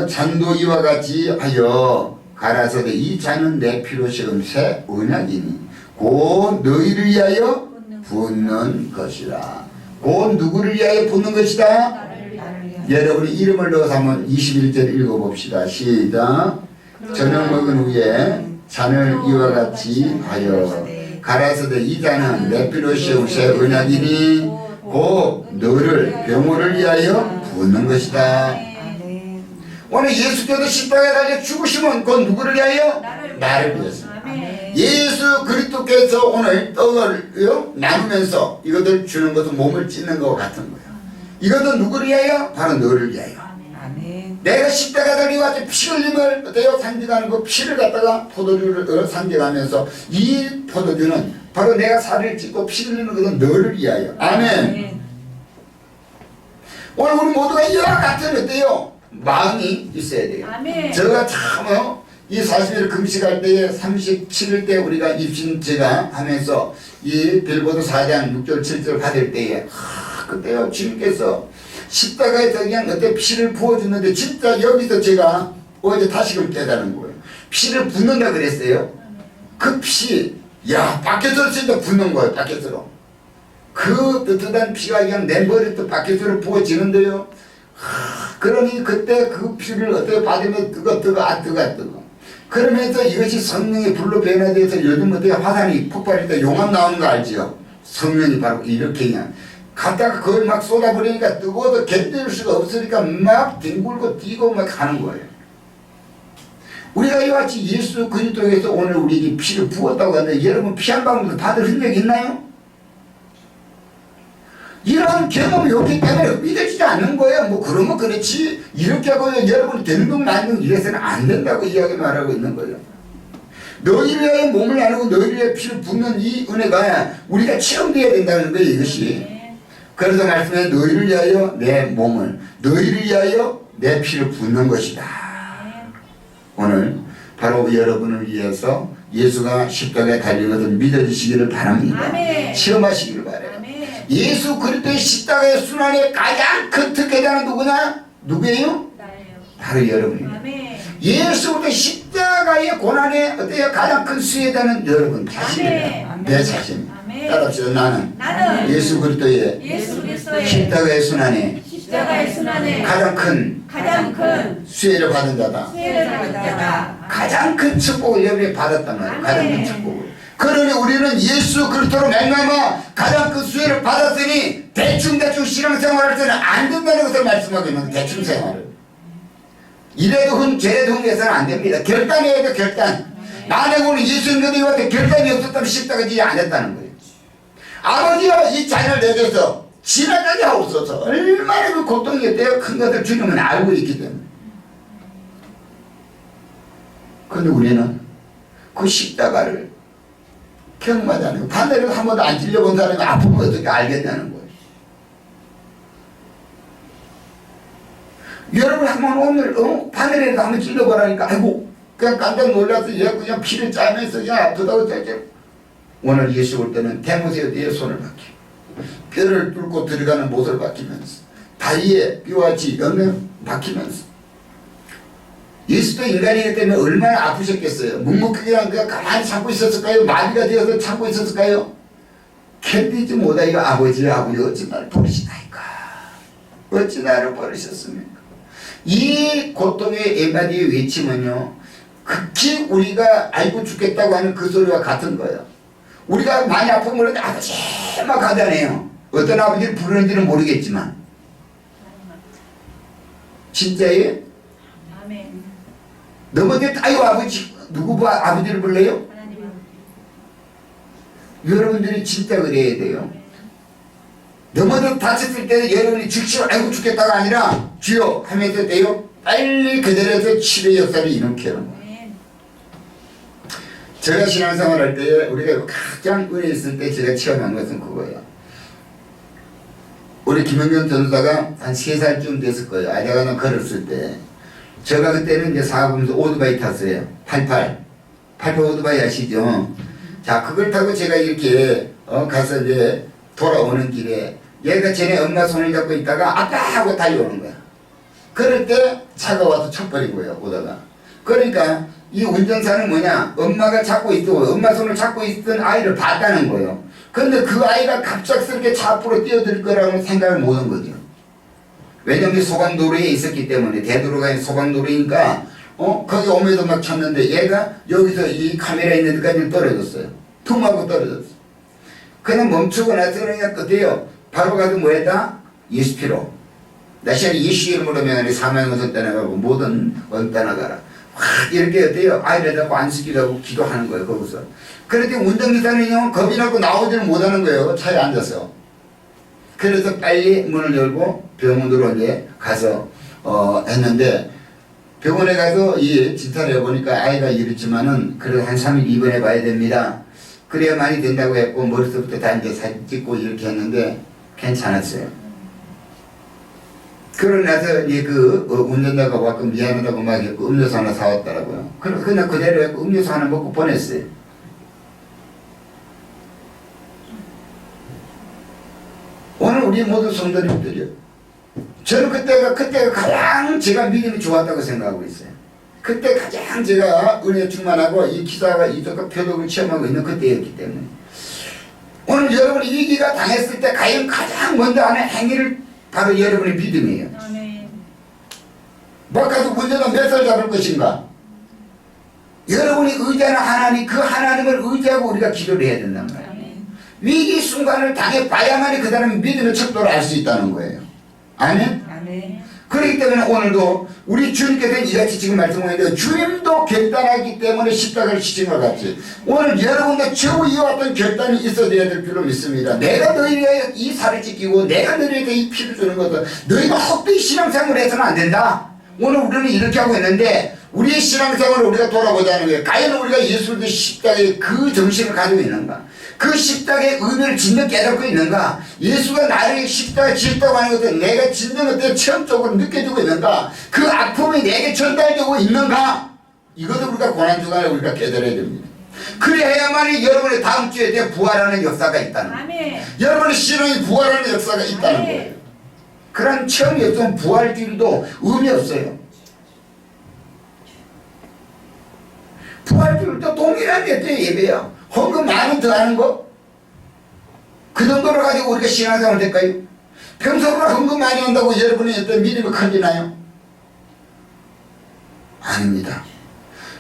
잔도 이와 같이 하여 가라사대 이 잔은 내 피로 세운 새 언약이니 곧 너희를 위하여 붓는 것이라. 곧 누구를 위하여 붓는 것이다? 여러분이 이름을 넣어서 한번 21절 읽어봅시다. 시작. 저녁 먹은 후에 잔을 이와 같이 하여 가라사대 이 잔은 내 피로 세운 새 언약이니 곧 너를 병호를 위하여 붓는 것이다. 오늘 예수께서 십자가에 달려 죽으시면 그건 누구를 위하여? 나를 위해서. 아멘. 예수 그리스도께서 오늘 떡을 나누면서 이것을 주는 것은 몸을 찢는 것과 같은 거예요. 이것은 누구를 위하여? 바로 너를 위하여. 아멘. 내가 십자가 달리고 와서 피 흘림을 어때요? 상징하는 그 피를 갖다가 포도주를 상징하면서 이 포도주는 바로 내가 살을 찢고 피 흘리는 것은 너를 위하여. 아멘. 오늘 우리 모두가 이와 같은 어때요? 마음이 있어야 돼요. 아멘. 제가 참 이 40일 금식할 때에 37일 때 우리가 입신 제가 하면서 이 빌보드 4장 6절 7절 받을 때에 그때요 주님께서 십자가에서 그냥 어때 피를 부어주는데 진짜 여기서 제가 어제 다시금 깨달은 거예요. 피를 붓는다 그랬어요. 그 피, 야 바켓으로 진짜 붓는 거예요. 바켓으로. 그 뜨뜻한 피가 그냥 내 머리부터 바켓으로 부어지는데요. 그러니 그때 그 피를 어떻게 받으면 뜨거. 그러면서 이것이 성령의 불로 변화돼서 요즘 어떻게 화산이 폭발할 때 용암 나오는 거 알지요? 성령이 바로 이렇게 그냥 갔다가 그걸 막 쏟아버리니까 뜨거워서 견딜 수가 없으니까 막 뒹굴고 뛰고 막 하는 거예요. 우리가 이와 같이 예수 그리스도에서 오늘 우리에게 피를 부었다고 하는데 여러분 피 한 방울도 받을 흔적이 있나요? 이런 경험이 없기 때문에 믿어지지 않는 거예요. 뭐 그러면 그렇지 이렇게 하고 여러분이 등등만등 이래서는 안 된다고 이야기 말하고 있는 거예요. 너희를 위하여 몸을 나누고 너희를 위하여 피를 붓는 이 은혜가 우리가 체험되어야 된다는 거예요. 이것이. 그래서 말씀해 너희를 위하여 내 몸을 너희를 위하여 내 피를 붓는 것이다. 오늘 바로 여러분을 위해서 예수가 십자가에 달린 것을 믿어주시기를 바랍니다. 아멘. 체험하시기를 바라요. 아멘. 예수 그리스도의 십자가의 순환의 가장 큰 특혜자는 누구냐? 누구예요? 나예요. 바로 여러분입니다. 아멘. 예수부터 십자가의 고난에 어때요? 가장 큰 수혜자는 여러분 자신입니다. 아멘. 내 자신. 아멘. 따라합시다. 나는 예수 그리스도의 예수 그리스도의 십자가의 순환에 십자가의 순환에 가장 큰 큰 수혜를 받은 자다. 수혜를 받은 자다. 가장 큰 축복을 여러분이 받았단 말이에요. 가장 큰 아멘. 축복을. 그러니 우리는 예수 그리스도로 말미암아 가장 큰 수혜를 받았으니 대충 신앙생활할 때는 안 된다는 것을 말씀하고 있는 대충 생활을. 이래도 흥 저래도 흥 해서는 안 됩니다. 결단해야 돼 결단. 나는 예수 믿는 이한테 결단이 없었다면 십자가 지지 안 했다는 거예요. 아버지가 이 자녀를 내게서 지나가게 하옵소서. 얼마나 그 고통이 어때요? 큰 것을 주님은 알고 있기 때문에. 그런데 우리는 그 십자가를 경험하지 않고 반대로 한 번도 안 찔려본 사람이 아픔을 어떻게 알겠냐는 거예요. 여러분 한번 오늘 바늘에도 한번 찔려보라니까 아이고 그냥 깜짝 놀라서 얘 그냥 피를 짜면서 그냥 아프다고 짜죠. 오늘 예수 올 때는 대모세의 손을 박히고 뼈를 뚫고 들어가는 못을 박히면서 다리에 뼈와 지 영명 박히면서 예수도 인간이기 때문에 얼마나 아프셨겠어요. 묵묵하게 그냥 가만히 참고 있었을까요? 마비가 되어서 참고 있었을까요? 견디지 못하니까 아버지 어찌 나를 버리시나이까. 어찌 나를 버리셨습니까? 이 고통의 에바디의 외침은요 극히 우리가 알고 죽겠다고 하는 그 소리와 같은 거예요. 우리가 많이 아프면 아버지 막 하잖아요. 어떤 아버지를 부르는지는 모르겠지만 진짜예요? 아멘. 넘어질 때 아유 아버지 누구 아버지를 불러요? 하나님. 여러분들이 진짜 그래야 돼요. 넘어져 다쳤을 때 여러분이 즉시 아이고 죽겠다가 아니라 주여 하면서 돼요. 빨리 그대로서 치료 역사를 일으켜야 하는 거예요. 제가 신앙생활 할 때 우리가 가장 은혜 있을 때 제가 체험한 것은 그거예요. 우리 김영경 전도사가 한 3살쯤 됐을 거예요. 아내가 걸었을 때 제가 그때는 이제 사업하면서 오토바이 탔어요. 88 오토바이 아시죠? 자 그걸 타고 제가 이렇게 가서 이제 돌아오는 길에 얘가 쟤네 엄마 손을 잡고 있다가 아빠 하고 달려오는 거야. 그럴 때 차가 와서 쳐버린 거예요. 오다가. 그러니까 이 운전사는 뭐냐 엄마가 잡고 있고 엄마 손을 잡고 있던 아이를 봤다는 거예요. 그런데 그 아이가 갑작스럽게 차 앞으로 뛰어들 거라고 생각을 못한 거죠. 왜냐면 소방도로에 있었기 때문에 대도로가 소방도로니까 거기 오면서 막 쳤는데 얘가 여기서 이 카메라 있는 데까지 떨어졌어요. 퉁 하고 떨어졌어. 그냥 멈추고 나서 그냥 어때요? 바로 가서 뭐 했다? 예수 피로 나시아는 예수 이름으로 명하니 사망에서 떠나가고 모든 떠나가라. 확 이렇게 어때요? 아이를 잡고 안수기도 하고 기도하는 거예요. 거기서. 그런데 운전기사는요 겁이 나고 나오지를 못하는 거예요. 차에 앉아서. 그래서 빨리 문을 열고 병원으로 이제 가서 했는데 병원에 가서 이 진찰을 해보니까 아이가 이렇지만은 그래도 한 3일 입원해 봐야 됩니다. 그래야 많이 된다고 했고 머리서부터 다 이제 사진 찍고 이렇게 했는데 괜찮았어요. 그러고 나서 이제 운전자가 와서 미안하다고 막 했고 음료수 하나 사왔더라고요. 그래서 그냥 그대로 했고 음료수 하나 먹고 보냈어요. 오늘 우리 모든 성도님들이요. 저는 그때가 가장 제가 믿음이 좋았다고 생각하고 있어요. 그때 가장 제가 은혜 충만하고 이 기사가 이적과 표독을 체험하고 있는 그때였기 때문에 오늘 여러분이 위기가 당했을 때 과연 가장 먼저 하는 행위를 바로 여러분의 믿음이에요. 아멘. 바깥에서 문제는 몇 살 잡을 것인가? 여러분이 의지하는 하나님, 그 하나님을 의지하고 우리가 기도를 해야 된단 말이에요. 아멘. 위기 순간을 당해봐야만이 그 사람의 믿음의 척도를 알 수 있다는 거예요. 아멘? 아멘. 그렇기 때문에 오늘도 우리 주님께서는 이같이 지금 말씀하는데 주님도 결단하기 때문에 십자가를 지신 것 같이 오늘 여러분도 최후 이와 같은 결단이 있어야 될 필요 믿습니다. 내가 너희에게 이 살을 찢기고 내가 너희에게 이 피를 주는 것은 너희가 헛되이 신앙생활을 해서는 안 된다. 오늘 우리는 이렇게 하고 있는데 우리의 신앙생활을 우리가 돌아보자는 거예요. 과연 우리가 예수를 십자가의 그 정신을 가지고 있는가? 그 십자가의 의미를 진정 깨닫고 있는가? 예수가 나를 십자가에 지었다고 하는 것은 내가 진정 어때 체험적으로 느껴지고 있는가? 그 아픔이 내게 전달되고 있는가? 이것을 우리가 고난주간에 우리가 깨달아야 됩니다. 그래야만이 여러분의 다음 주에 대해 부활하는 역사가 있다는 거예요. 아멘. 여러분의 신앙이 부활하는 역사가 있다는 거예요. 그런 체험이 없으면 부활길도 의미 없어요. 부활길도 동일한 게 예배야. 헌금 만원 더 하는 거? 그 정도로 가지고 우리가 신앙생활 될까요? 평소보다 헌금 많이 한다고 여러분의 어떤 믿음이 커지나요? 아닙니다.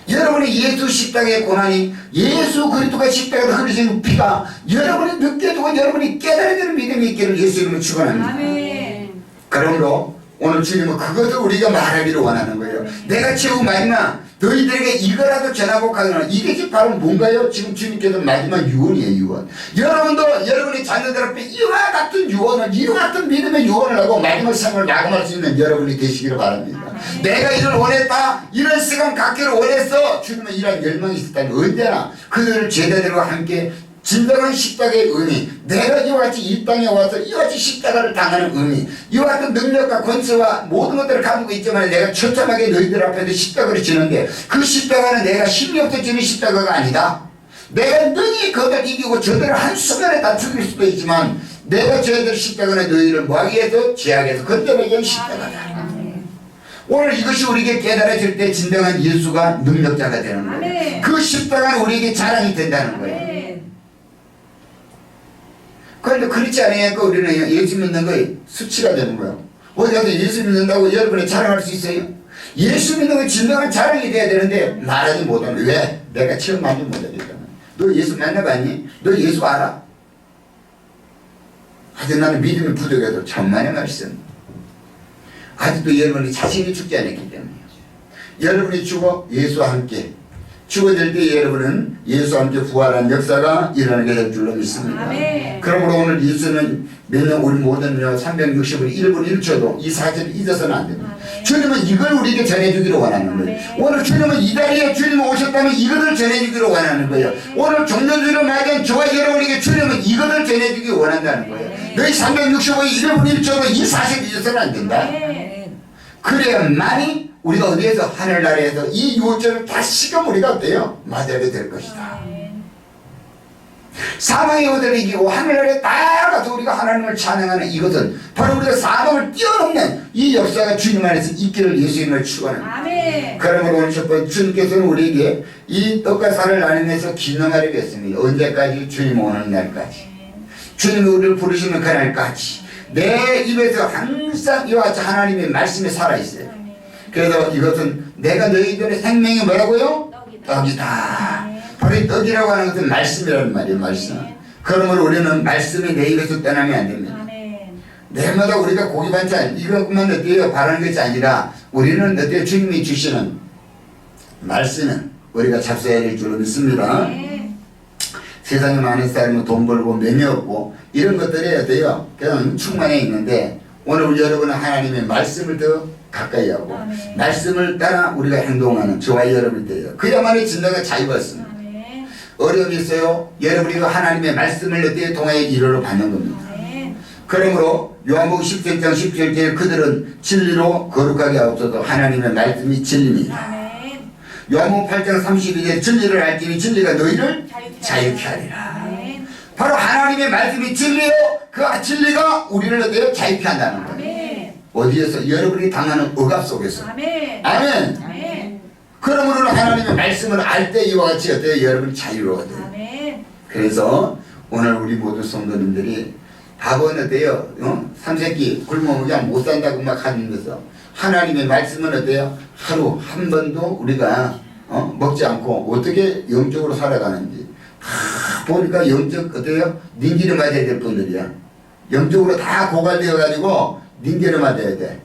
여러분이 예수 십자가의 고난이 예수 그리스도가 십자가에서 흘리신 피가 여러분이 느껴지고 여러분이 깨달아야 되는 믿음이 있기를 예수 이름으로 축원합니다. 아멘. 그러므로 오늘 주님은 그것을 우리가 말하기를 원하는 거예요. 내가 최후 마지막 너희들에게 이거라도 전하고 가거나 이게 바로 뭔가요? 지금 주님께서 마지막 유언이에요. 유언. 여러분도 여러분의 자녀들 앞에 이와 같은 유언을 이와 같은 믿음의 유언을 하고 마지막 생을 마감할 수 있는 여러분이 되시기를 바랍니다. 내가 이를 원했다. 이런 시간 갖기를 원했어. 주님은 이런 열망이 있었다면 언제나 그들을 제자들과 함께 진정한 십자가의 의미, 내가 이와 같이 이 땅에 와서 이와 같이 십자가를 당하는 의미, 이와 같은 능력과 권세와 모든 것들을 가지고 있지만 내가 처참하게 너희들 앞에서 십자가를 지는데 그 십자가는 내가 힘이 없어 지는 십자가가 아니다. 내가 능히 그들 이기고 저들을 한순간에 다 죽일 수도 있지만 내가 저희들 십자가는 너희를 뭐하기 위해서 제약해서 건져내기 십자가다. 오늘 이것이 우리에게 깨달아질 때 진정한 예수가 능력자가 되는 거예요. 아멘. 그 십자가는 우리에게 자랑이 된다는 거예요. 아멘. 그런데 그렇지 않으니까 우리는 예수 믿는 거에 수치가 되는 거예요. 어디 가서 예수 믿는다고 여러분이 자랑할 수 있어요? 예수 믿는 건 진정한 자랑이 돼야 되는데 말하지 못하는 왜? 내가 체험 많이 못하겠잖아. 너 예수 만나봤니? 너 예수 알아? 하여튼 나는 믿음이 부족해서 천만의 말씀. 아직도 여러분이 자신이 죽지 않았기 때문이에요. 여러분이 죽어 예수와 함께 죽어질 때 여러분은 예수와 함께 부활한 역사가 일어나게 될 줄로 믿습니다. 아멘. 그러므로 오늘 예수는 매년 우리 모든 365일 1분 1초도 이 사실을 잊어서는 안 됩니다. 아멘. 주님은 이걸 우리에게 전해주기로 원하는 거예요. 아멘. 오늘 주님은 이 자리에 주님이 오셨다면 이것을 전해주기로 원하는 거예요. 오늘 종료주를 맞이한 저와 여러분에게 주님은 이것을 전해주기 원한다는 거예요. 너희 365일 1분 1초도 이 사실을 잊어서는 안 된다. 아멘. 그래야만이 우리가 어디에서 하늘나라에서 이 유월절을 다시금 우리가 어때요? 맞아야 될 것이다. 아멘. 사망의 어들을 이기고 하늘나라에 따라가서 우리가 하나님을 찬양하는 이것은 바로 우리가 사망을 뛰어넘는 이 역사가 주님 안에서 있기를 예수님을 축원합니다. 아멘. 그러므로 오늘 첫 번째 주님께서는 우리에게 이 떡과 살을 나누면서 기능하려고 했습니다. 언제까지? 주님 오는 날까지. 주님이 우리를 부르시는 그날까지 내 입에서 항상 이와 같이 하나님의 말씀이 살아있어요. 그래서 이것은 내가 너희들의 생명이 뭐라고요? 떡이다. 바로 이 떡이라고 하는 것은 말씀이라는 말이에요. 말씀. 그러므로 우리는 말씀이 내 입에서 떠나면 안 됩니다. 아멘. 내마다 우리가 고기 반찬 이것만 어때요? 바라는 것이 아니라 우리는 어때요? 주님이 주시는 말씀은 우리가 잡숴야 될 줄로 믿습니다. 네. 세상에 많은 사람은 돈 벌고 명예 얻고 이런 것들이 어때요? 그냥 충만해 있는데 오늘 우리 여러분은 하나님의 말씀을 더 가까이 하고 아멘. 말씀을 따라 우리가 행동하는 저와 여러분이 돼요. 그야말로 진정한 자유가 있습니다. 아멘. 어려움이 있어요. 여러분이 그 하나님의 말씀을 어때요? 통하여 이루러 받는 겁니다. 아멘. 그러므로 요한복음 17장 17절에 그들은 진리로 거룩하게 하옵소서. 하나님의 말씀이 진리입니다. 아멘. 요한복음 8장 32절에 진리를 알지니 진리가 너희를 자유케 자유케 하리라. 아멘. 바로 하나님의 말씀이 진리요. 그 진리가 우리를 어때요? 자유케 한다는 거예요. 아멘. 어디에서? 여러분이 당하는 억압 속에서. 아멘. 아멘. 아멘. 그러므로 하나님의 말씀을 알 때 이와 같이 어때요? 여러분 자유로워져요. 아멘. 그래서 오늘 우리 모두 성도님들이 밥은 어때요? 삼세끼 굶으면 그냥 못 산다고 막 하면서 하나님의 말씀은 어때요? 하루 한 번도 우리가 먹지 않고 어떻게 영적으로 살아가는지 다 보니까 영적 어때요? 닌기를 맞아야 될 분들이야. 영적으로 다 고갈되어 가지고 닌기를 맞아야 돼.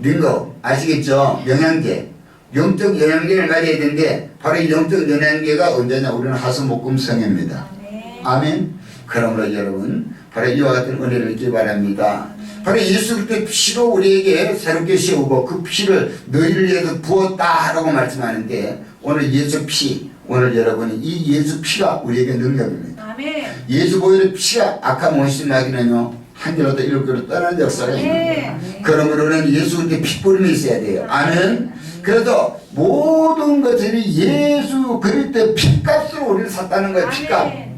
닌거 아시겠죠? 영양제. 영적 영양제를 맞아야 되는데 바로 이 영적 영양제가 언제냐? 우리는 하수목금성입니다. 아멘. 아멘. 그러므로 여러분 바로 이와 같은 은혜를 얻기 바랍니다. 바로 예수 그리스도의 피로 우리에게 새롭게 세우고 그 피를 너희를 위해서 부었다라고 말씀하는데 오늘 예수 피 오늘 여러분이 이 예수 피가 우리에게 능력입니다. 아멘. 예수 보혈의 피가 악한 원수 마귀는요 한 개로도 일곱 개로 떠나는 역사가 있는 거예요. 그러므로는 예수 그리스도의 핏부림이 있어야 돼요. 아멘. 그래서 모든 것들이 예수 그리스도의 핏값으로 우리를 샀다는 거예요. 핏값. 아멘.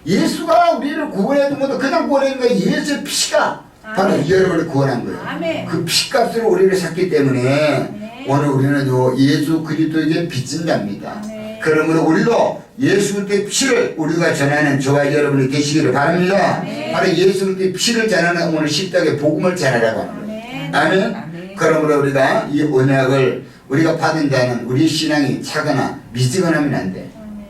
예수가 우리를 구원해 준 것도 그냥 구원해 준 거예요. 예수의 피가 바로 여러분을 구원한 거예요. 아멘. 그 피값으로 우리를 샀기 때문에 네. 오늘 우리는 요 예수 그리스도에게 빚진 자입니다. 네. 그러므로 우리도 예수 그리스도의 피를 우리가 전하는 저와 여러분이 되시기를 바랍니다. 네. 바로 예수 그리스도의 피를 전하는 오늘 십자가의 복음을 전하라고 합니다. 아멘. 아멘. 아멘. 그러므로 우리가 이 언약을 우리가 받은 자는 우리 신앙이 차거나 미지근하면 안 돼. 아멘.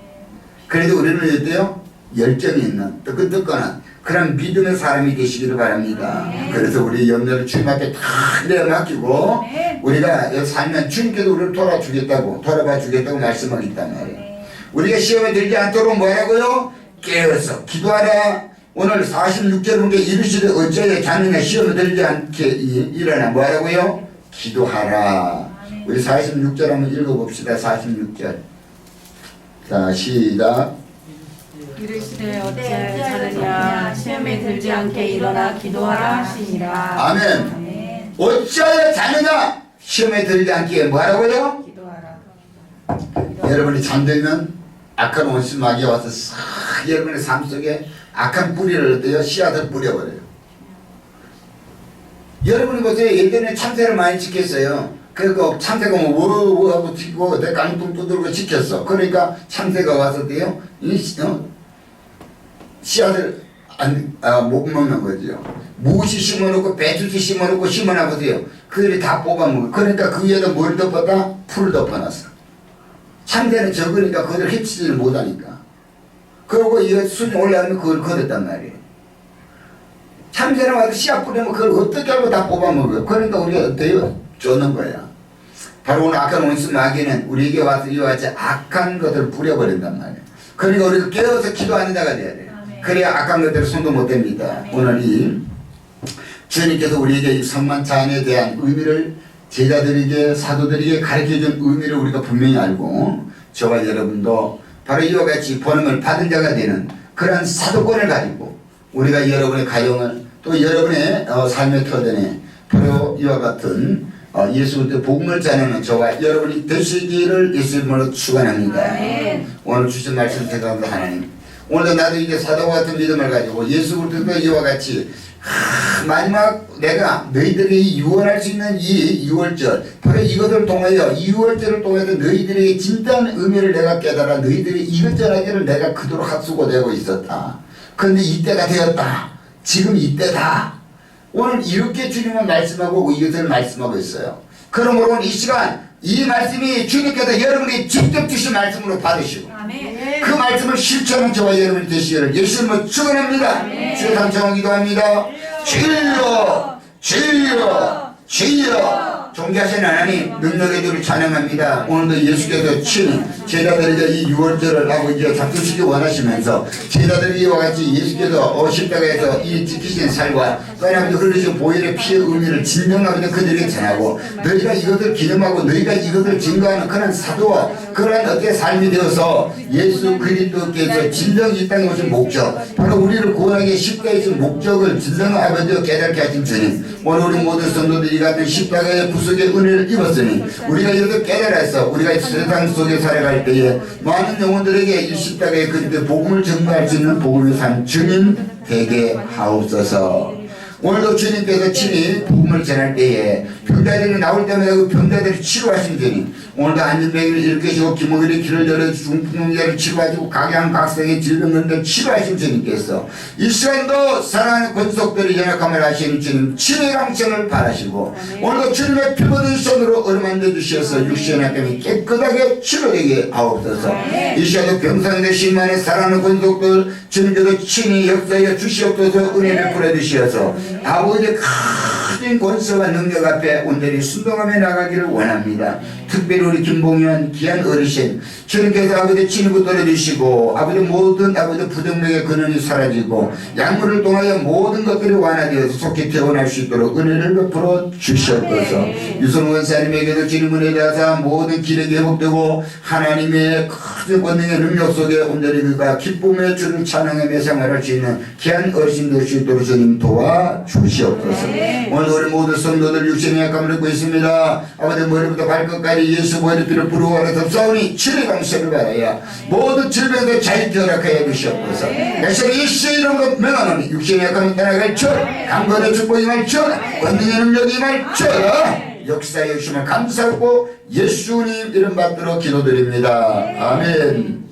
그래도 우리는 어때요? 열정이 있는 뜨끈뜨끈한 그런 믿음의 사람이 되시기를 바랍니다. 네. 그래서 우리 염려를 주님 앞에 다 내어맡기고 네. 우리가 여기 살면 주님께서 우리를 돌아봐 주겠다고 말씀하고 있단 말이에요. 네. 우리가 시험에 들지 않도록 뭐라고요? 깨어서 기도하라. 오늘 46절 문제 이르시되 어찌하여 자느냐 시험에 들지 않게 일어나 뭐라고요? 기도하라. 아멘. 우리 46절 한번 읽어봅시다. 46절. 자 시작. 이르시되 어찌하여 자느냐 시험에 들지 않게 일어나 기도하라 하시니라. 아멘. 아멘. 어찌하여 자느냐 시험에 들지 않게 뭐라고요? 기도하라. 여러분이 잠들면 악한 원수 마귀가 와서 싹 여러분의 삶 속에 악한 뿌리를 어때요? 씨앗을 뿌려버려요. 여러분이 보세요. 예전에 참새를 많이 지켰어요. 그리고 참새가 뭐 하고 지키고 내 깡통 두들고 지켰어. 그러니까 참새가 와서 어때요? 씨앗을 못 먹는 거죠. 무엇이 심어놓고 배추씨 심어놓고 심어놔보세요. 그들이 다 뽑아먹어. 그러니까 그 위에다 뭘 덮었다? 풀을 덮어놨어. 참새는 적으니까 그걸 해치지를 못하니까. 그리고 이 순이 올라오면 그걸 걷었단 말이에요. 참새는 와서 씨앗 뿌리면 그걸 어떻게 알고 다 뽑아먹어요. 그러니까 우리가 어때요? 쫓는 거야. 바로 오늘 악한 원수 마귀는 우리에게 와서 이와 같이 악한 것들을 뿌려버린단 말이에요. 그러니까 우리가 깨어서 기도하는 자가 돼야 돼요. 그래야 악한 것들을 손도 못 댑니다. 오늘 이 주님께서 우리에게 이 성만찬에 대한 의미를 제자들에게 사도들에게 가르쳐준 의미를 우리가 분명히 알고 저와 여러분도 바로 이와 같이 번음을 받은 자가 되는 그러한 사도권을 가지고 우리가 여러분의 가정을 또 여러분의 삶의 터전에 바로 이와 같은 예수 그리스도의 복음을 전하는 저와 여러분이 되시기를 예수님으로 축원합니다. 아멘. 오늘 주신 말씀 생각합니다. 하나님 오늘도 나도 이제 사도와 같은 믿음을 가지고 예수 그리스도가 이와 같이 마지막 내가 너희들이 유언할 수 있는 이 유월절 바로 이것을 통하여 이 유월절을 통해서 너희들에게 진짜한 의미를 내가 깨달아 너희들이 이것 전하기를 내가 그토록 학수고되고 있었다. 그런데 이때가 되었다. 지금 이때다. 오늘 이렇게 주님은 말씀하고 이것을 말씀하고 있어요. 그러므로 오늘 이 시간 이 말씀이 주님께서 여러분이 직접 주신 말씀으로 받으시고 아멘. 그 말씀을 실천하는 저와 여러분이 되시기를 예수님을 축원합니다. 주여 감사하고 기도합니다. 주여 존귀하신 하나님 능력의 주를 찬양합니다. 오늘도 예수께서 친히 제자들에게 이 유월절을 하고 이제 작두시기 원하시면서 제자들이 이와 같이 예수께서 십자가에서 이 지키신 살과 또 하나님도 흘리신 보혈의 피의 의미를 진정하면서 그들에게 전하고 너희가 이것을 기념하고 너희가 이것을 증거하는 그런 사도와 그런 어떤 삶이 되어서 예수 그리스도께서 진정이 이 땅에 오신 목적 바로 우리를 구원하기 십자가에 신 목적을 진정한 아버지와 깨닫게 하신 주님 오늘 우리 모든 성도들이 같은 십자가의 구속의 은혜를 입었으니 우리가 이것을 깨달아서 우리가 세상 속에 살아갈 때에 많은 영혼들에게 이 십자가의 그리스도의 복음을 전가할 수 있는 복음의 삶 증인 되게 하옵소서. 오늘도 주님께서 친히 복음을 전할 때에 병자들이 나올 때마다 그 병자들을 치료하신 주님 오늘도 안진병을 일으키시고 기목일의 길을 열어 중풍자를 치료하시고 각양각색의 질병들을 치료하신 주님께서 이 시간도 사랑하는 권속들이 연약함을 하시는 주님 친히 강천을 바라시고 오늘도 주님의 피부든 손으로 어루만져 주셔서 육신의 약함이 깨끗하게 치료되게 하옵소서. 이 시간도 병상에 계신 많은 사랑하는 권속들 주님께서 친히 역사에 주시옵소서. 은혜를 부어주시어서 아버지의 큰 권세와 능력 앞에 온전히 순종하며 나가기를 원합니다. 특별히 우리 김봉현 귀한 어르신 주님께서 아버지 친구 떨어주시고 아버지 모든 아버지 부정력의 근원이 사라지고 약물을 통하여 모든 것들이 완화되어서 속히 퇴원할 수 있도록 은혜를 베풀어 주시옵소서. 유성 원사님에게도 주님 은혜 대하사 모든 기력이 회복되고 하나님의 큰 권능의 능력 속에 온전히 그가 기쁨의 주를 찬양하며 생활할 수 있는 귀한 어르신 될 수 있도록 주님 도와주시옵소서. 오늘 우리 모든 성도들 육신의 약함을 입고 있습니다. 아버지 머리부터 발끝까지 예수 보혈의 피를 부르고 덮사오니 치료 강세를 받아야 모든 질병도 자유케 허락하여 주시옵소서. 역시 예수의 이름으로 명하노니 육신의 약함을 떠나갈 줄 강건의 축복이 말쳐 권능의 능력이 말쳐 역사의 역심을 감사하고 예수님 이름 받들어 기도드립니다. 아멘.